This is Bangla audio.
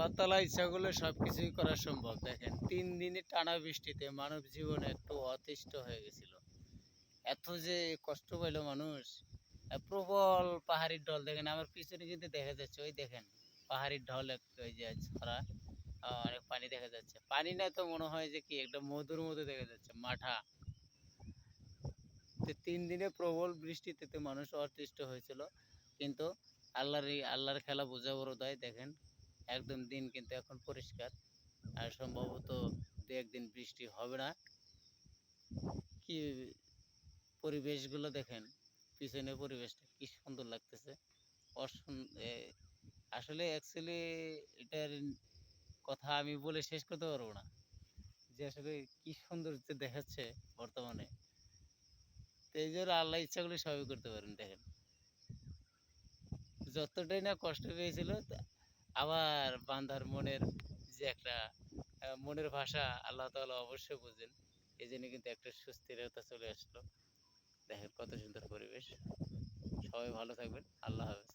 আল্লাহ তাআলা ইচ্ছা করলে সবকিছুই করা সম্ভব। দেখেন ৩ দিনের টানা বৃষ্টিতে মানব জীবন একটু অতিষ্ঠ হয়ে গেছিল। এত যে কষ্ট পাইল মানুষ, প্রবল পাহাড়ির ঢল দেখেন আমার পিছনে কিন্তু দেখা যাচ্ছে ওই দেখেন পাহাড়ির ঢল ওই যে ছড়া অনেক পানি দেখা যাচ্ছে। পানি না তো মনে হয় যে কি একটা মধুর মতো দেখা যাচ্ছে মাঠা। তো ৩ দিনে প্রবল বৃষ্টিতে তো মানুষ অতিষ্ঠ হয়েছিল। কিন্তু আল্লাহর খেলা বোঝা বড় দায় দেখেন। একদম দিন কিন্তু এখন পরিষ্কার। আর সম্ভবত ২-১ দিন বৃষ্টি হবে না। কি পরিবেশগুলো দেখেন, পিছনের পরিবেশটা কি সুন্দর লাগতেছে। অসুন এ আসলে অ্যাকচুয়ালি এটার কথা আমি বলে শেষ করতে পারব না। যে আসলে কি সুন্দর যে দেখাচ্ছে বর্তমানে। তো এইজন্য আল্লাহ ইচ্ছা করলে সবই করতে পারেন দেখেন। যতটাই না কষ্ট পেয়েছিল আবার বান্দার মনের যে একটা মনের ভাষা আল্লাহ তাআলা অবশ্যই বোঝেন। এজন্য কিন্তু একটা সুস্থিরতা চলে আসলো। দেখেন কত সুন্দর পরিবেশ। সবাই ভালো থাকবেন। আল্লাহ হাফেজ।